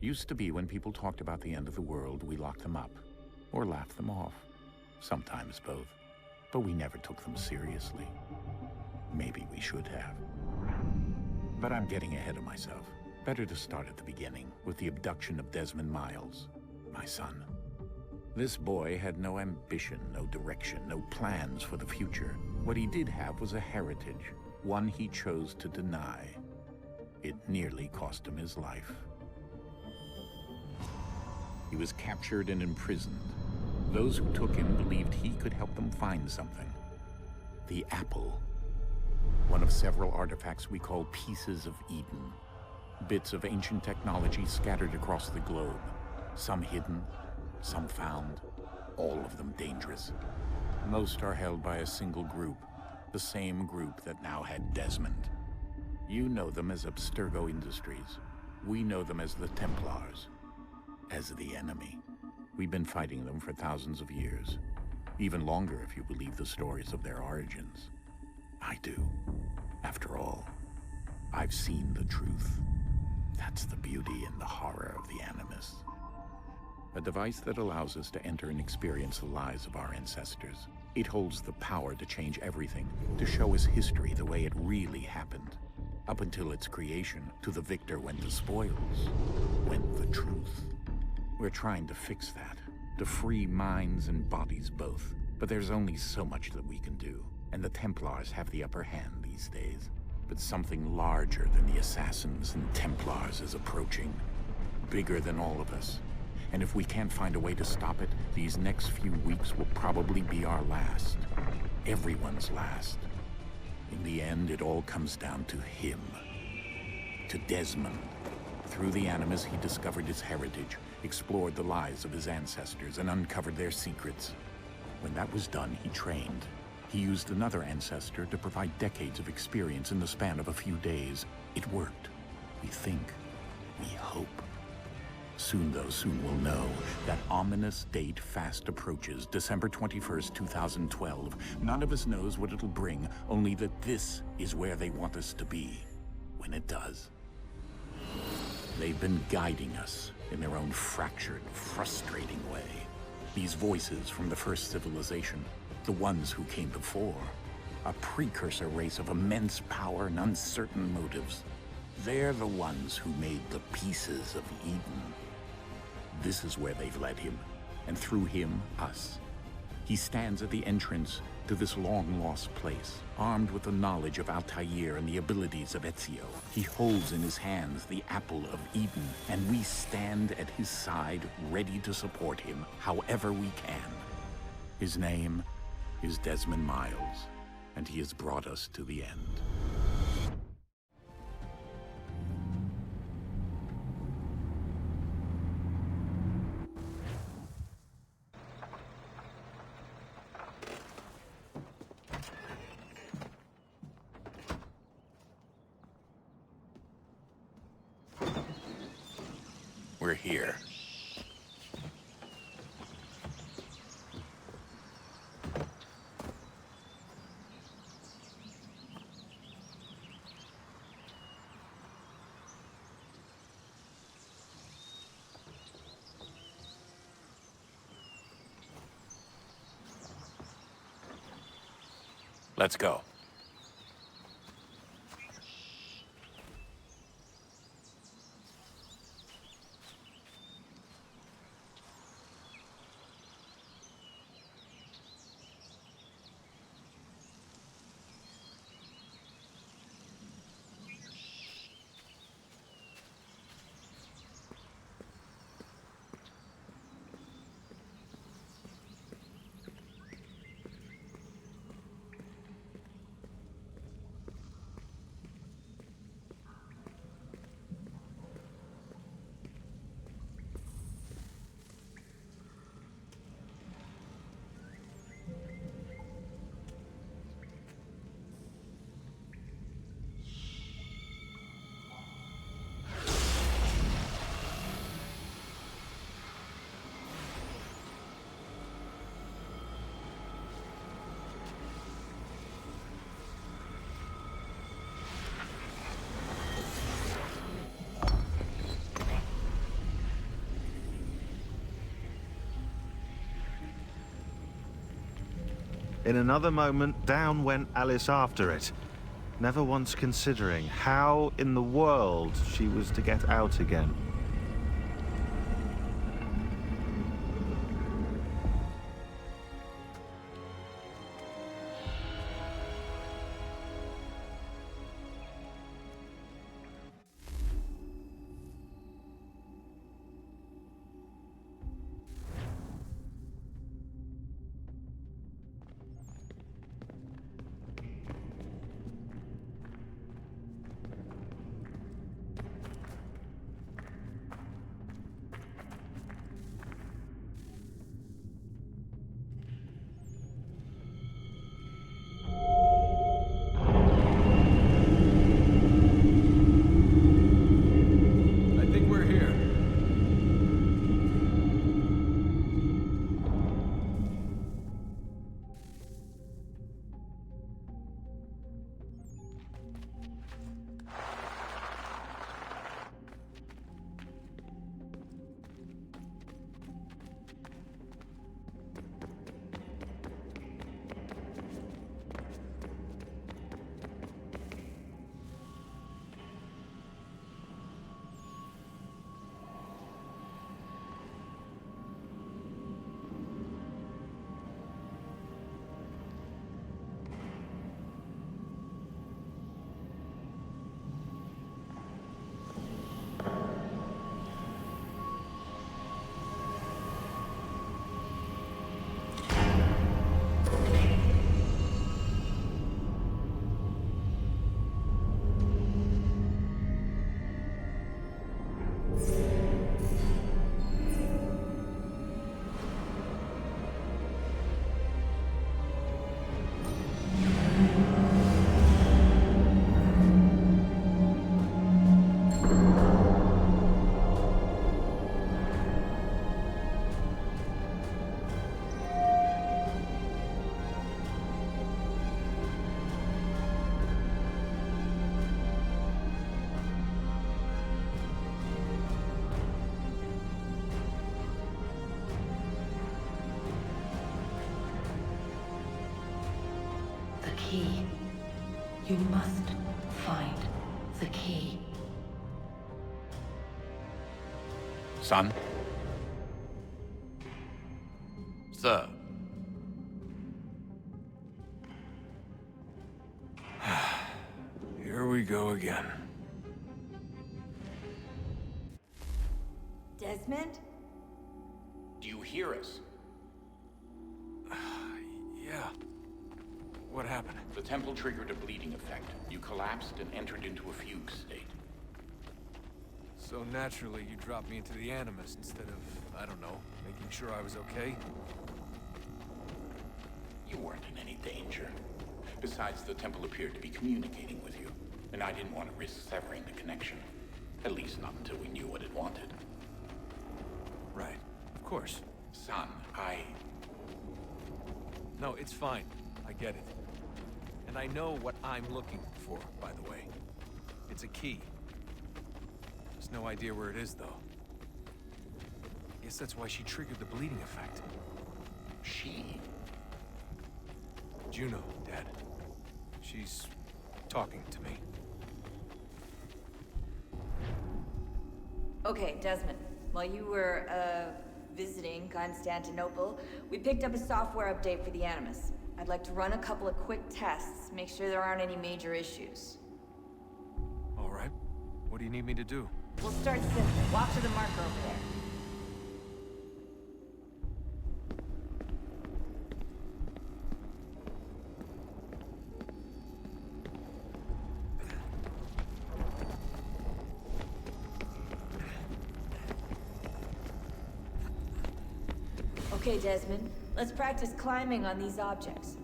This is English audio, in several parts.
Used to be when people talked about the end of the world, we locked them up. Or laughed them off. Sometimes both. But we never took them seriously. Maybe we should have. But I'm getting ahead of myself. Better to start at the beginning, with the abduction of Desmond Miles, my son. This boy had no ambition, no direction, no plans for the future. What he did have was a heritage, one he chose to deny. It nearly cost him his life. He was captured and imprisoned. Those who took him believed he could help them find something. The apple. One of several artifacts we call pieces of Eden. Bits of ancient technology scattered across the globe. Some hidden, some found, all of them dangerous. Most are held by a single group, the same group that now had Desmond. You know them as Abstergo Industries. We know them as the Templars. As the enemy. We've been fighting them for thousands of years. Even longer if you believe the stories of their origins. I do. After all, I've seen the truth. That's the beauty and the horror of the Animus. A device that allows us to enter and experience the lives of our ancestors. It holds the power to change everything, to show us history the way it really happened. Up until its creation, to the victor went the spoils, went the truth. We're trying to fix that, to free minds and bodies both. But there's only so much that we can do, and the Templars have the upper hand these days. But something larger than the Assassins and Templars is approaching, bigger than all of us. And if we can't find a way to stop it, these next few weeks will probably be our last. Everyone's last. In the end, it all comes down to him. To Desmond. Through the Animus, he discovered his heritage, explored the lives of his ancestors, and uncovered their secrets. When that was done, he trained. He used another ancestor to provide decades of experience in the span of a few days. It worked. We think. We hope. Soon, though, soon we'll know. That ominous date fast approaches, December 21st, 2012. None of us knows what it'll bring, only that this is where they want us to be, when it does. They've been guiding us in their own fractured, frustrating way. These voices from the first civilization, the ones who came before, a precursor race of immense power and uncertain motives. They're the ones who made the pieces of Eden. This is where they've led him, and through him, us. He stands at the entrance to this long-lost place, armed with the knowledge of Altair and the abilities of Ezio. He holds in his hands the apple of Eden, and we stand at his side, ready to support him however we can. His name is Desmond Miles, and he has brought us to the end. We're here. Let's go. In another moment, down went Alice after it, never once considering how in the world she was to get out again. Key. You must find the key. Son? Sir. Here we go again. Desmond? Do you hear us? Yeah. What happened? The temple triggered a bleeding effect. You collapsed and entered into a fugue state. So naturally, you dropped me into the Animus instead of, I don't know, making sure I was okay? You weren't in any danger. Besides, the temple appeared to be communicating with you, and I didn't want to risk severing the connection. At least not until we knew what it wanted. Right. Of course. Son, No, it's fine. I get it. And I know what I'm looking for, by the way. It's a key. Just no idea where it is, though. Guess that's why she triggered the bleeding effect. She? Juno, Dad. She's talking to me. Okay, Desmond. While you were, visiting Constantinople, we picked up a software update for the Animus. I'd like to run a couple of quick tests, make sure there aren't any major issues. All right. What do you need me to do? We'll start simple. Walk to the marker over there. Okay, Desmond. Let's practice climbing on these objects.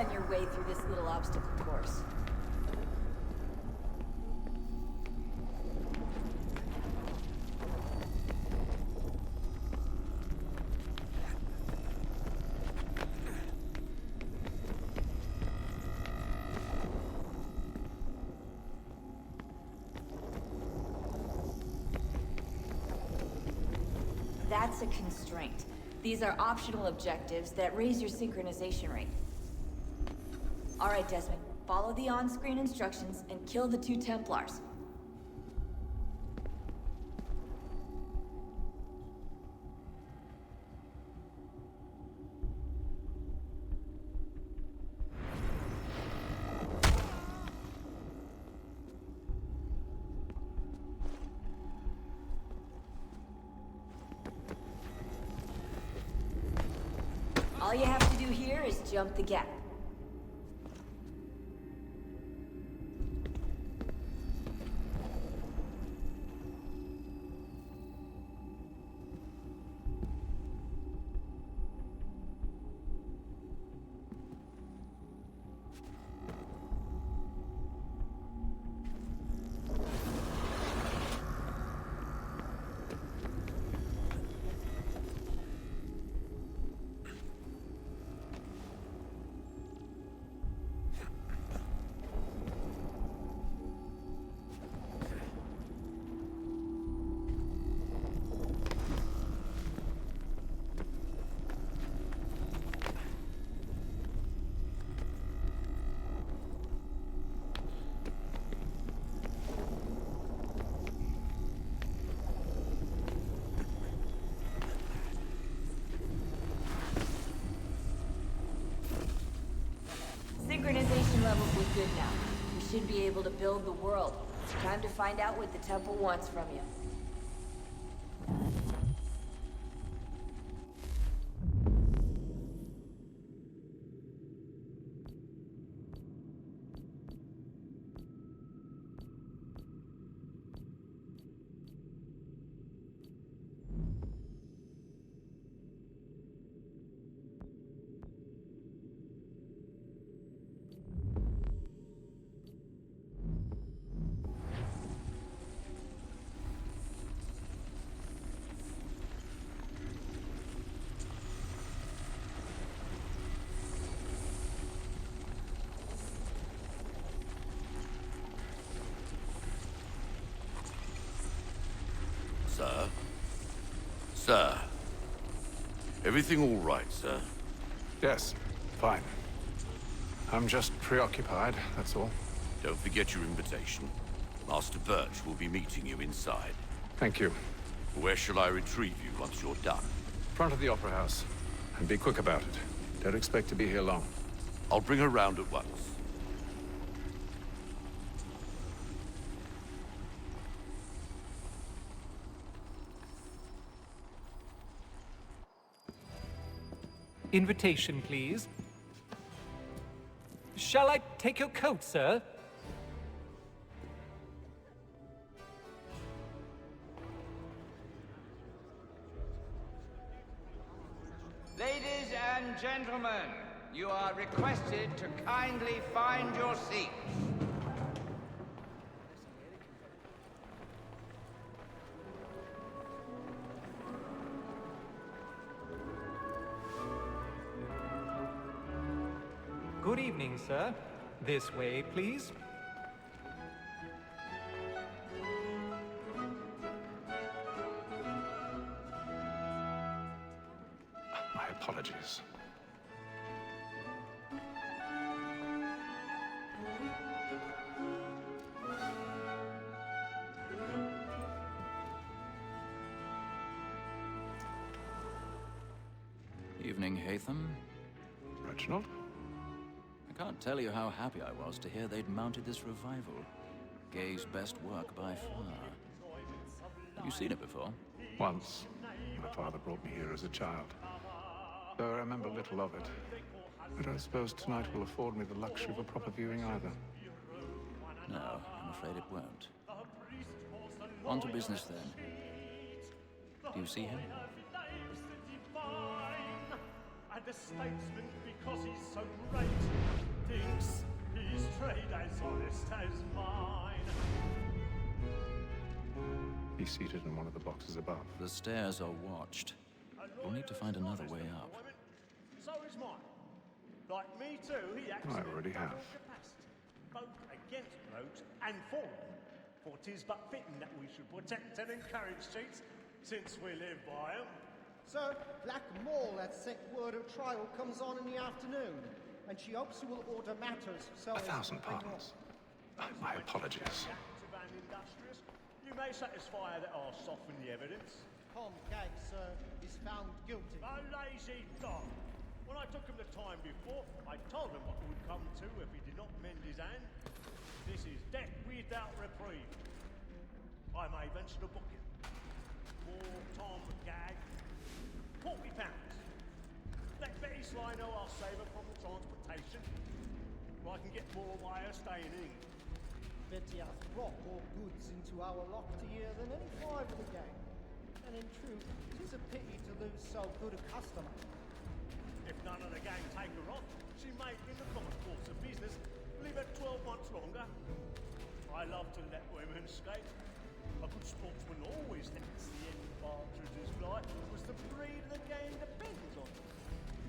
outrun your way through this little obstacle course. That's a constraint. These are optional objectives that raise your synchronization rate. Alright, Desmond. Follow the on-screen instructions and kill the 2 Templars. All you have to do here is jump the gap. Synchronization levels look good now. We should be able to build the world. Time to find out what the temple wants from you. Sir? Sir? Everything all right, sir? Yes, fine. I'm just preoccupied, that's all. Don't forget your invitation. Master Birch will be meeting you inside. Thank you. Where shall I retrieve you once you're done? Front of the Opera House. And be quick about it. Don't expect to be here long. I'll bring her round at once. Invitation, please. Shall I take your coat, sir? Ladies and gentlemen, you are requested to kindly find your seats. Good evening, sir. This way, please. My apologies. Evening, Hatham. Reginald? I can't tell you how happy I was to hear they'd mounted this revival. Gay's best work by far. Have you seen it before? Once. My father brought me here as a child. Though I remember little of it. I don't suppose tonight will afford me the luxury of a proper viewing either. No, I'm afraid it won't. On to business then. Do you see him? the statesman because he's so great. Thinks his trade as honest as mine. He's seated in one of the boxes above. The stairs are watched. We'll need to find another way up. So is mine. Like me too, he acts I already have. capacity, both against rogues and for them. For 'tis but fitting that we should protect and encourage cheats, since we live by 'em. Sir, Black Mall had sent word of trial comes on in the afternoon, and she hopes you will order matters so 1,000 pardons. My apologies. Active and industrious, you may satisfy that I'll soften the evidence. Tom Gag, sir, is found guilty. A lazy dog. When I took him the time before, I told him what would come to if he did not mend his hand. This is death without reprieve. I may venture to book him. For Tom Gag, £40. Let Betty Sly know I'll save her from the transportation, or I can get more by her staying in. Betty has brought more goods into our locked year than any five of the gang. And in truth, it is a pity to lose so good a customer. If none of the gang take her off, she may, in the common course of business, leave her 12 months longer. I love to let women skate. A good sportsman always thinks the end partridge's fly, because the breed of the game depends on it.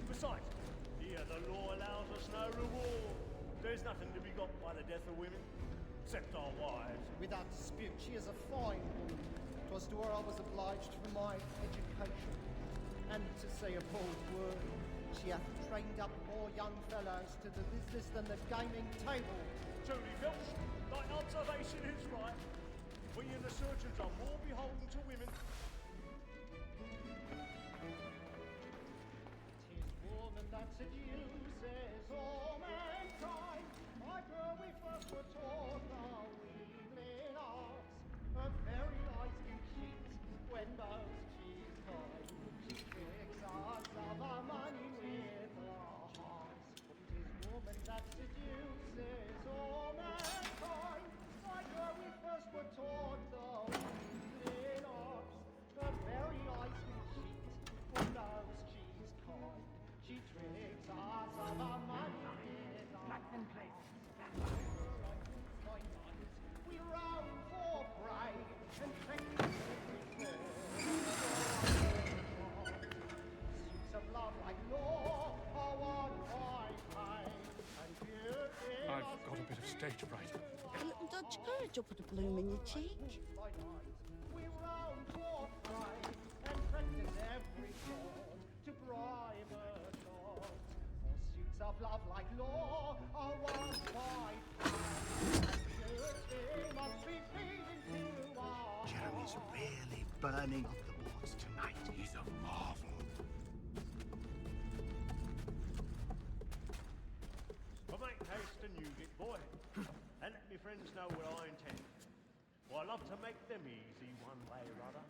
Besides, here the law allows us no reward. There's nothing to be got by the death of women, except our wives. Without dispute, she is a fine woman. 'Twas to her I was obliged for my education. And to say a bold word, she hath trained up more young fellows to the business than the gaming table. Truly, Filch, thy observation is right. We and the surgeons are more beholden to women. 'Tis woman that seduces all mankind. My girl, we first were taught the weaving arts. Her very eyes can cheat when most she's kind. She tricks us of our money with her hearts. 'Tis woman that seduces all mankind. My girl, we first were taught the weaving arts. Her very eyes can cheat when most she's kind. She tricks us of our money with her hearts. We roam for prey and practice every Suits of love like law are won by pain, and beauty I've got a bit of stage fright. A little dodge courage will put a bloom in your cheek. We roam for prey and practice every fraud to bribe a lord. For suits of love like law are won by pain, and beauty must be feeding to our Jeremy's really burning off the boards tonight. He's a marvel. But make haste and use it, boy. And let me friends know what I intend. For I love to make them easy one way or other.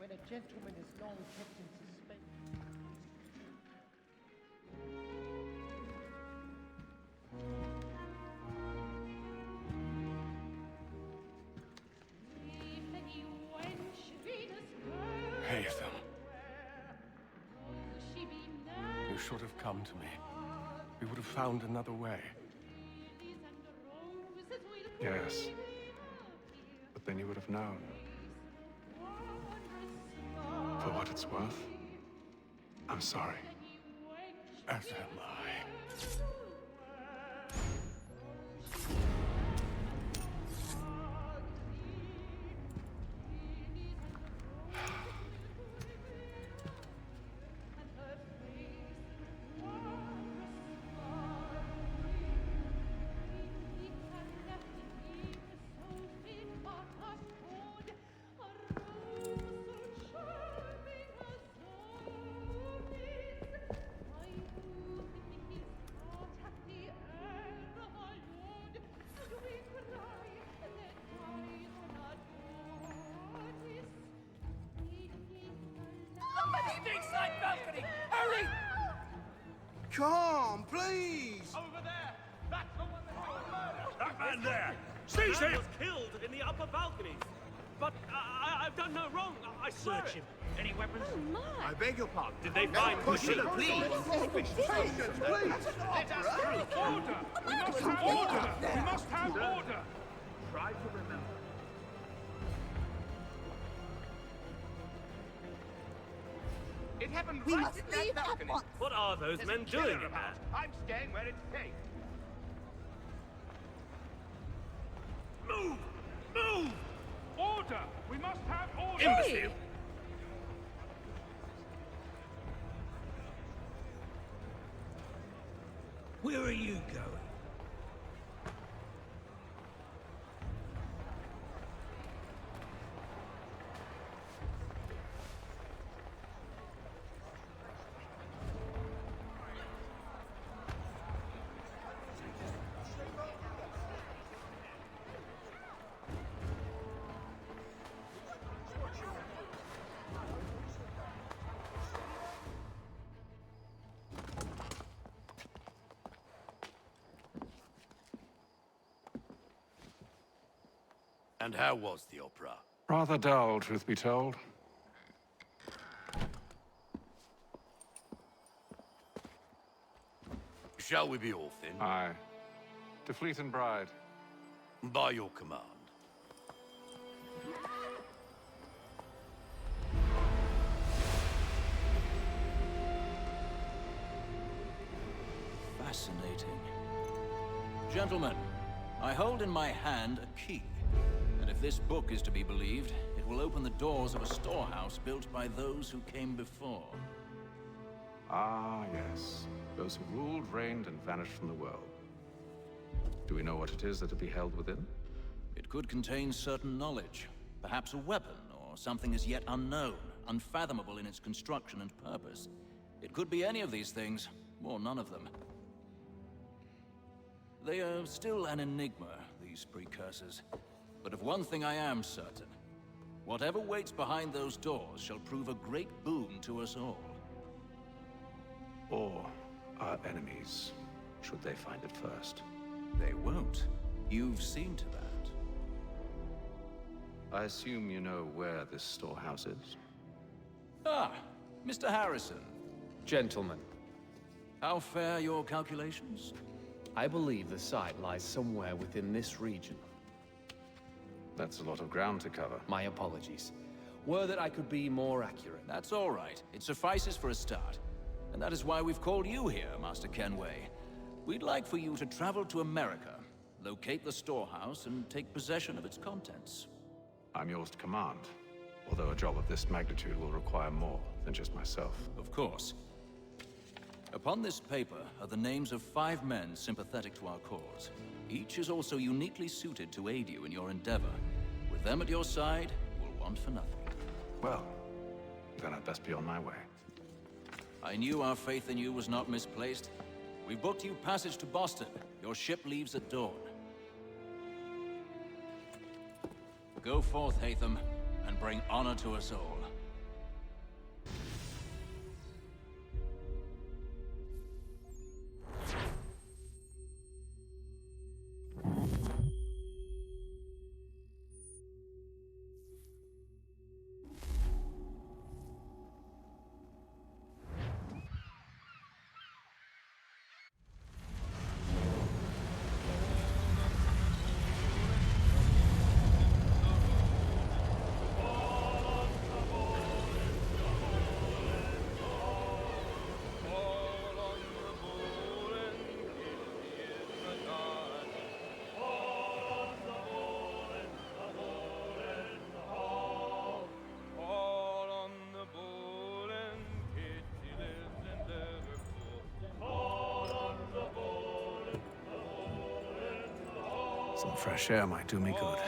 when a gentleman is long kept in suspense. Hey, Phil. You should have come to me. We would have found another way. Yes. But then you would have known. For what it's worth, I'm sorry. As am I. Come, please! Over there! That's the one that was murdered! That man there! Seize him! was killed in the upper balcony. But I've done no wrong. I swear Search it. him. Any weapons? Oh, my. I beg your pardon. Did they find Krishna, please! Patience, please! Let us through. Order! We must have order! We must have order! Try to remember. It happened We right must in that leave at balcony. once. What are those There's men a killer doing in about. there? I'm staying where it's safe. Move! Move! Order! We must have order! Hey! Where are you going? And how was the opera? Rather dull, truth be told. Shall we be off then? Aye. To Fleet and Bride. By your command. Fascinating. Gentlemen, I hold in my hand a key. And if this book is to be believed, it will open the doors of a storehouse built by those who came before. Ah, yes. Those who ruled, reigned, and vanished from the world. Do we know what it is that will be held within? It could contain certain knowledge. Perhaps a weapon, or something as yet unknown, unfathomable in its construction and purpose. It could be any of these things, or none of them. They are still an enigma, these precursors. But of one thing I am certain. Whatever waits behind those doors shall prove a great boon to us all. Or our enemies, should they find it first. They won't. You've seen to that. I assume you know where this storehouse is? Ah, Mr. Harrison. Gentlemen, How fare your calculations? I believe the site lies somewhere within this region. That's a lot of ground to cover. My apologies. Were that I could be more accurate. That's all right. It suffices for a start. And that is why we've called you here, Master Kenway. We'd like for you to travel to America, locate the storehouse, and take possession of its contents. I'm yours to command. Although a job of this magnitude will require more than just myself. Of course. Upon this paper are the names of 5 men sympathetic to our cause. Each is also uniquely suited to aid you in your endeavor. With them at your side, you will want for nothing. Well, then I'd best be on my way. I knew our faith in you was not misplaced. We booked you passage to Boston. Your ship leaves at dawn. Go forth, Hatham, and bring honor to us all. Some fresh air might do me good.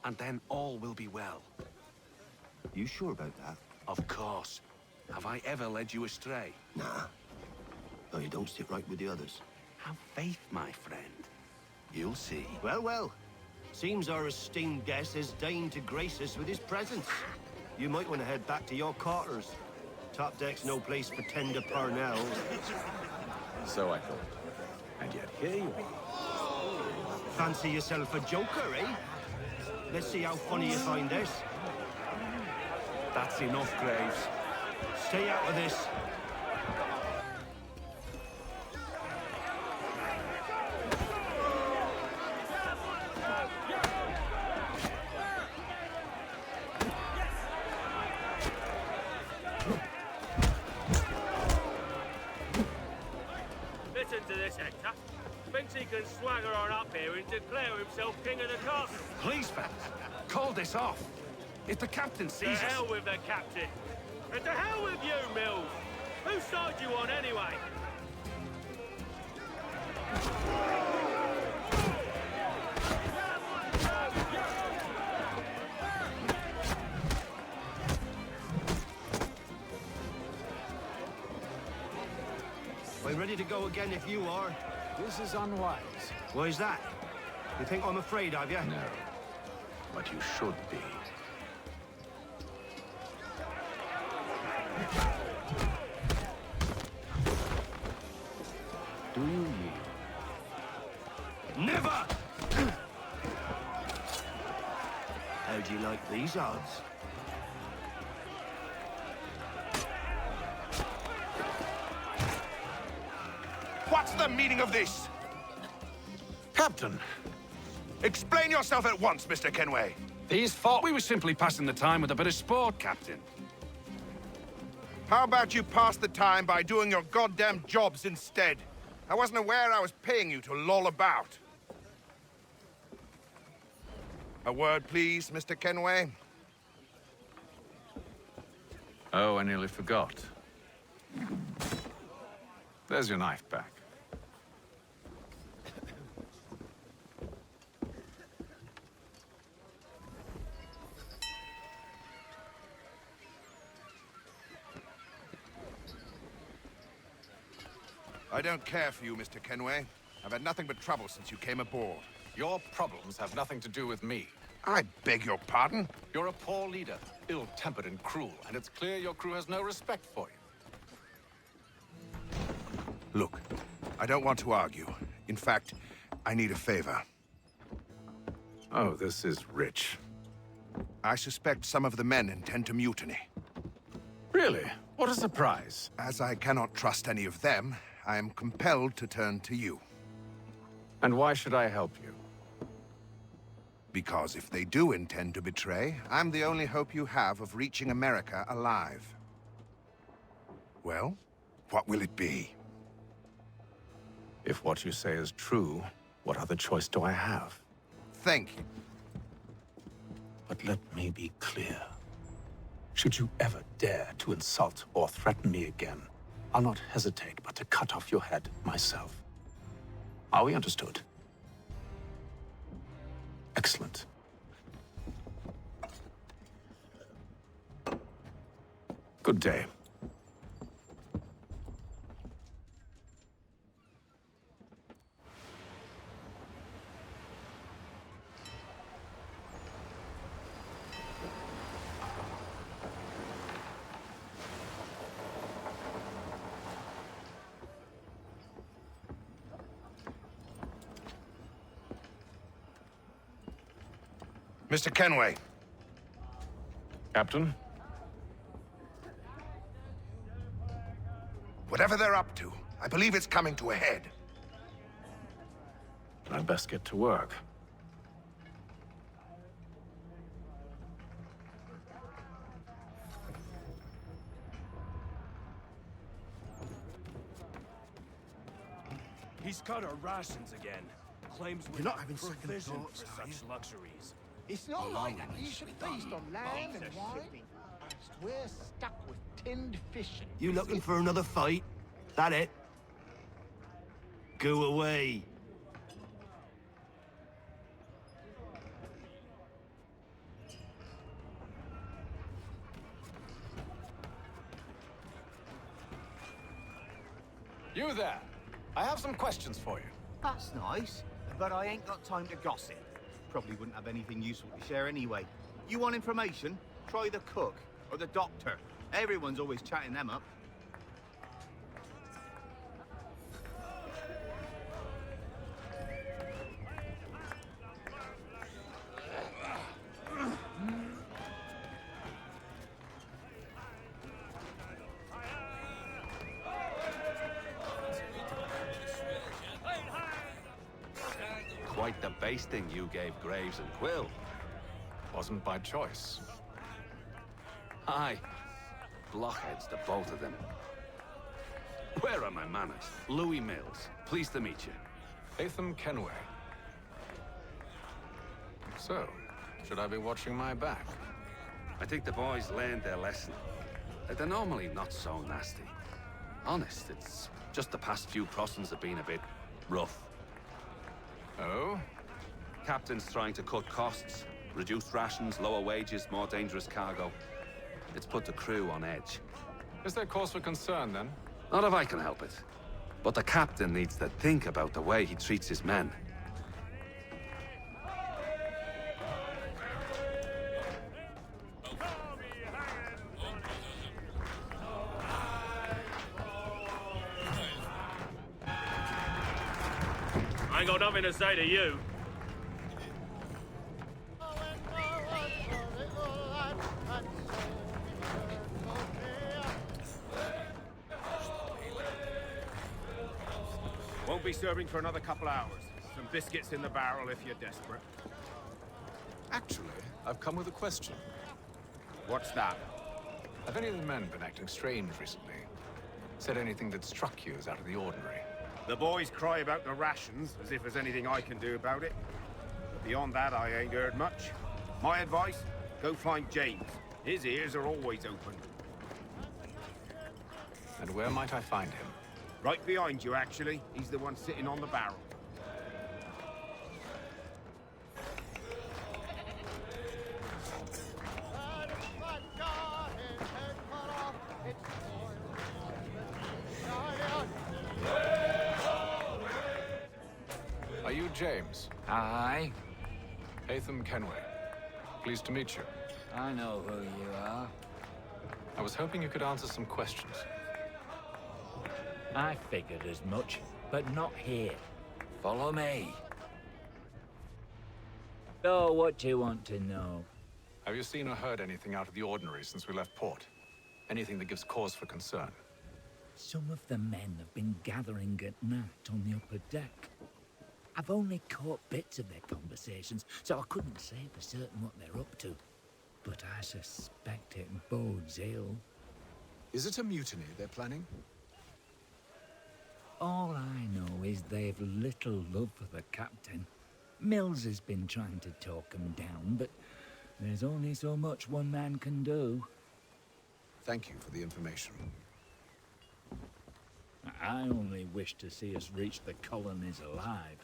and then all will be well. You sure about that? Of course. Have I ever led you astray? Nah. No, you don't sit right with the others. Have faith, my friend. You'll see. Well, well. Seems our esteemed guest has deigned to grace us with his presence. You might want to head back to your quarters. Top deck's no place for tender parnells. So I thought. And yet here you are. Fancy yourself a joker, eh? Let's see how funny you find this. That's enough, Graves. Stay out of this. Listen to this, Hector. Thinks he can swagger on up here and declare himself king of the castle. Please, fellas, call this off. If the captain To sees us... hell with the captain. And to hell with you, Mills. Whose side you on, anyway? We're ready to go again if you are. This is unwise. Why's that? You think I'm afraid of you? No. But you should be. Do you yield? Never! How do you like these odds? What's the meaning of this? Captain! Explain yourself at once, Mr. Kenway. These thought we were simply passing the time with a bit of sport, Captain. How about you pass the time by doing your goddamn jobs instead? I wasn't aware I was paying you to loll about. A word, please, Mr. Kenway. Oh, I nearly forgot. There's your knife back. I don't care for you, Mr. Kenway. I've had nothing but trouble since you came aboard. Your problems have nothing to do with me. I beg your pardon? You're a poor leader, ill-tempered and cruel, and it's clear your crew has no respect for you. Look, I don't want to argue. In fact, I need a favor. Oh, this is rich. I suspect some of the men intend to mutiny. Really? What a surprise. As I cannot trust any of them, I am compelled to turn to you. And why should I help you? Because if they do intend to betray, I'm the only hope you have of reaching America alive. Well, what will it be? If what you say is true, what other choice do I have? Thank you. But let me be clear. Should you ever dare to insult or threaten me again, I'll not hesitate but to cut off your head myself. Are we understood? Excellent. Good day. Mr. Kenway. Captain? Whatever they're up to, I believe it's coming to a head. I'd best get to work. He's cut our rations again. Claims we're You're not having second provisioned thoughts, for are you? such luxuries. It's not like that. You should feast on land and wine. We're stuck with tinned fish. You looking for another fight? That it? Go away. You there. I have some questions for you. That's nice, but I ain't got time to gossip. Probably wouldn't have anything useful to share anyway. You want information? Try the cook or the doctor. Everyone's always chatting them up. Quite the basting you gave Graves and Quill. Wasn't by choice. Aye. Blockheads, the both of them. Where are my manners? Louis Mills. Pleased to meet you. Atham Kenway. So, should I be watching my back? I think the boys learned their lesson. They're normally not so nasty. Honest, it's just the past few crossings have been a bit rough. Oh? Captain's trying to cut costs. Reduced rations, lower wages, more dangerous cargo. It's put the crew on edge. Is there cause for concern, then? Not if I can help it. But the captain needs to think about the way he treats his men. I ain't got nothing to say to you. Won't be serving for another couple hours. Some biscuits in the barrel if you're desperate. Actually, I've come with a question. What's that? Have any of the men been acting strange recently? Said anything that struck you as out of the ordinary? The boys cry about the rations, as if there's anything I can do about it. But beyond that, I ain't heard much. My advice, go find James. His ears are always open. And where might I find him? Right behind you, actually. He's the one sitting on the barrel. Are you James? Aye. Atham Kenway. Pleased to meet you. I know who you are. I was hoping you could answer some questions. I figured as much, but not here. Follow me. So, what do you want to know? Have you seen or heard anything out of the ordinary since we left port? Anything that gives cause for concern? Some of the men have been gathering at night on the upper deck. I've only caught bits of their conversations, so I couldn't say for certain what they're up to. But I suspect it bodes ill. Is it a mutiny they're planning? All I know is they've little love for the captain. Mills has been trying to talk him down, but there's only so much one man can do. Thank you for the information. I only wish to see us reach the colonies alive.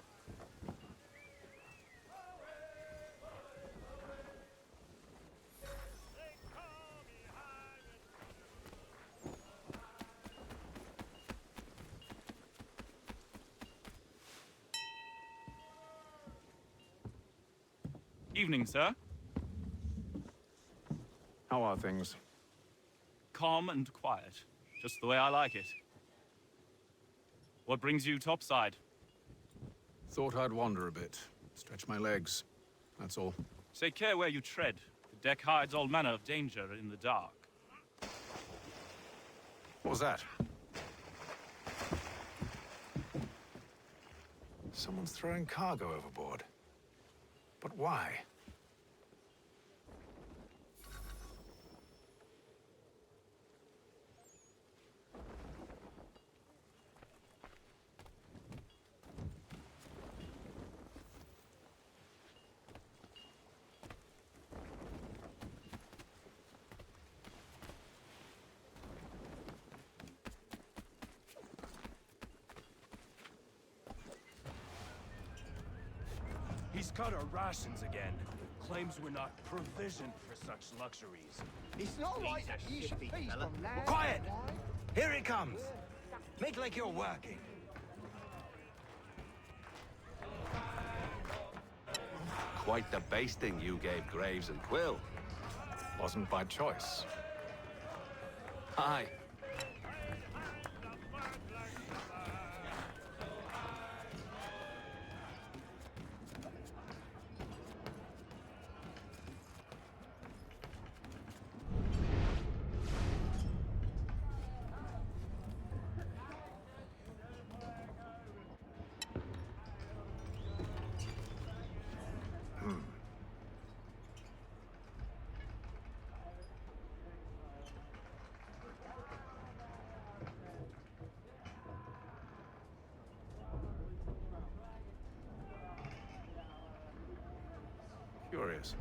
Evening, sir. How are things? Calm and quiet. Just the way I like it. What brings you topside? Thought I'd wander a bit. Stretch my legs. That's all. Take care where you tread. The deck hides all manner of danger in the dark. What was that? Someone's throwing cargo overboard. But why? He's cut our rations again. Claims we're not provisioned for such luxuries. It's not right that you should be Quiet! Here it comes! Make like you're working. Quite the basting you gave Graves and Quill. Wasn't by choice. Aye. Curious.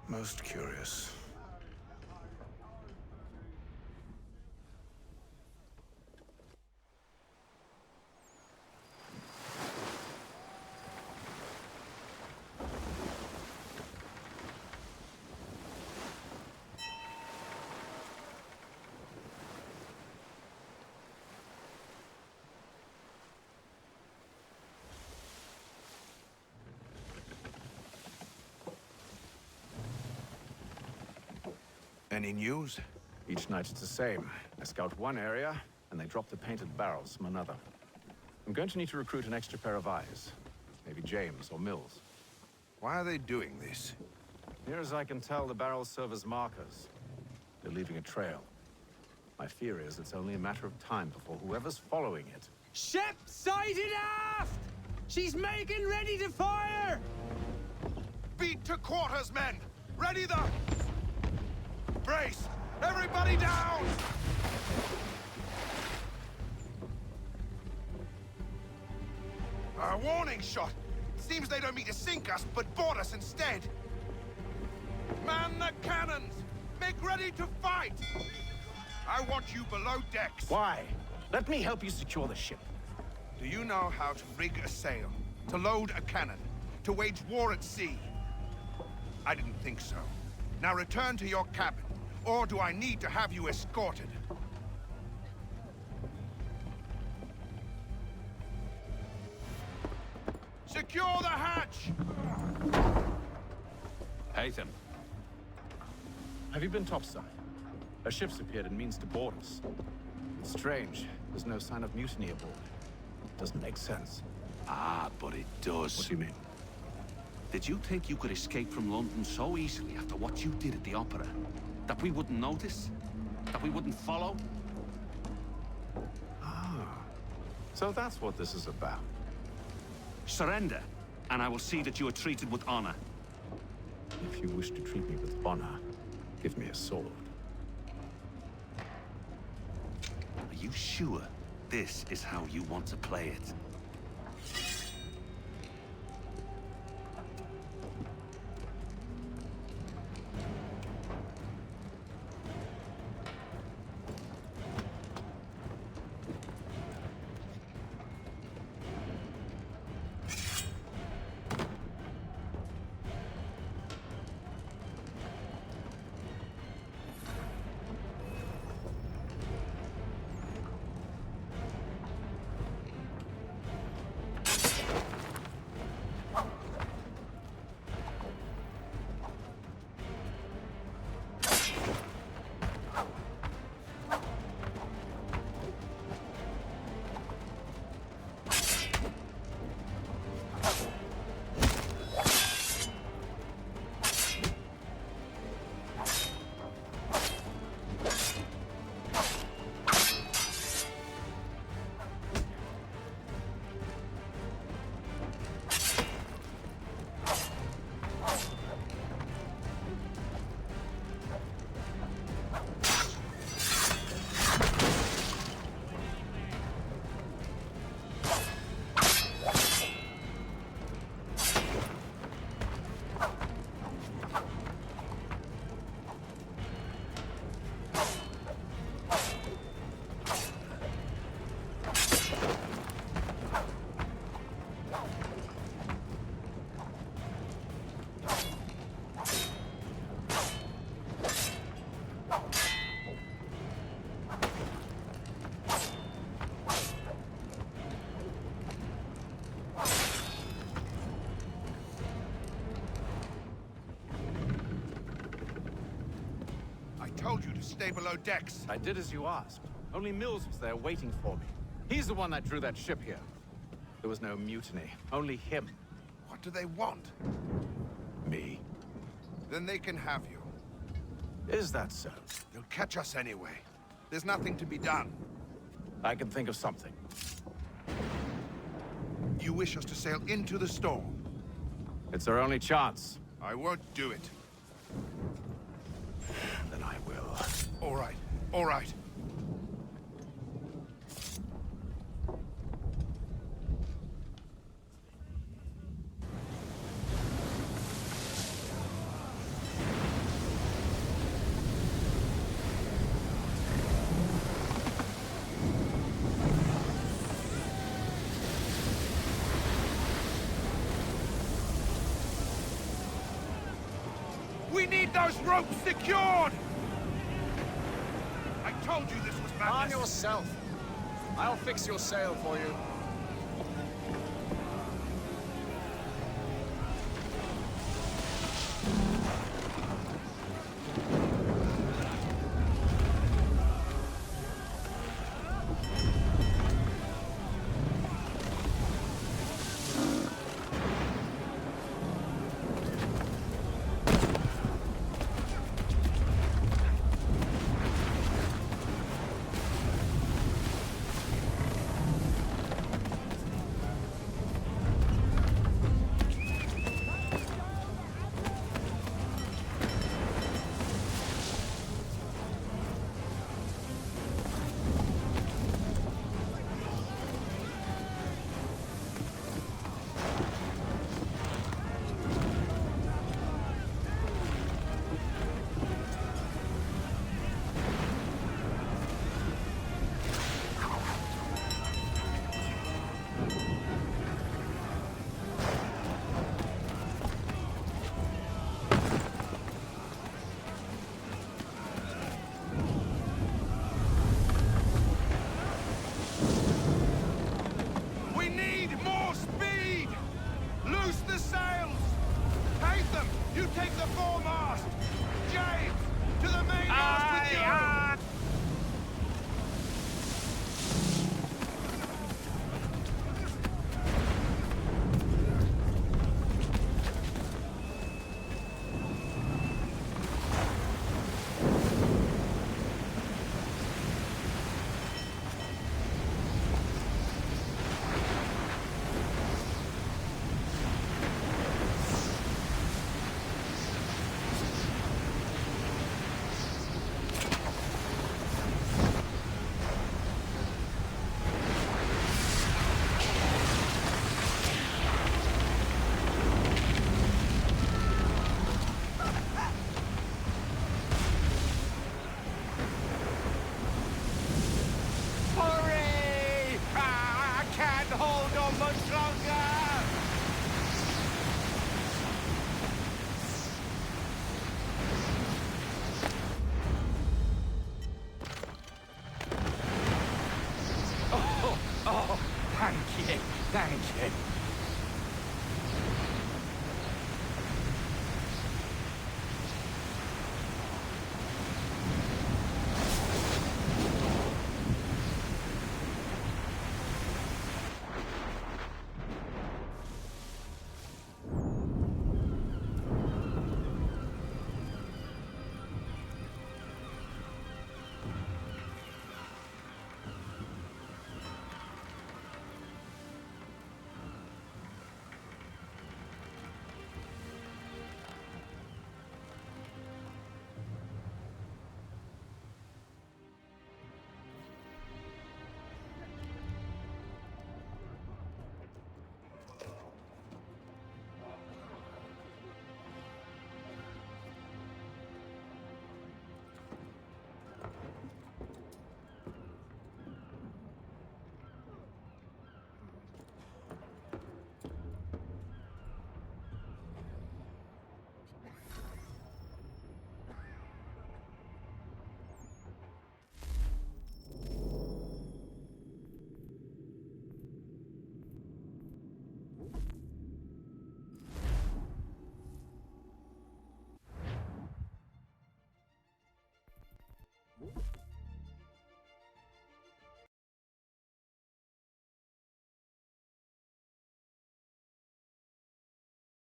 Most curious. Any news? Each night it's the same. I scout one area, and they drop the painted barrels from another. I'm going to need to recruit an extra pair of eyes. Maybe James or Mills. Why are they doing this? Near as I can tell, the barrels serve as markers. They're leaving a trail. My fear is it's only a matter of time before whoever's following it... Ship sighted aft! She's making ready to fire! Beat to quarters, men! Ready the... Brace! Everybody down! A warning shot! Seems they don't mean to sink us, but board us instead! Man the cannons! Make ready to fight! I want you below decks! Why? Let me help you secure the ship. Do you know how to rig a sail? To load a cannon? To wage war at sea? I didn't think so. Now return to your cabin. Or do I need to have you escorted? Secure the hatch! Haytham. Have you been topside? A ship's appeared and means to board us. It's strange. There's no sign of mutiny aboard. Doesn't make sense. Ah, but it does. What do you mean? Did you think you could escape from London so easily after what you did at the opera? That we wouldn't notice? That we wouldn't follow? So that's what this is about. Surrender, and I will see that you are treated with honor. If you wish to treat me with honor, give me a sword. Are you sure this is how you want to play it? told you to stay below decks. I did as you asked. Only Mills was there waiting for me. He's the one that drew that ship here. There was no mutiny, only him. What do they want? Me. Then they can have you. Is that so? They'll catch us anyway. There's nothing to be done. I can think of something. You wish us to sail into the storm? It's our only chance. I won't do it. Then I will. All right, all right. We need those ropes secured! I told you this was madness. On yourself. I'll fix your sail for you. Thank you.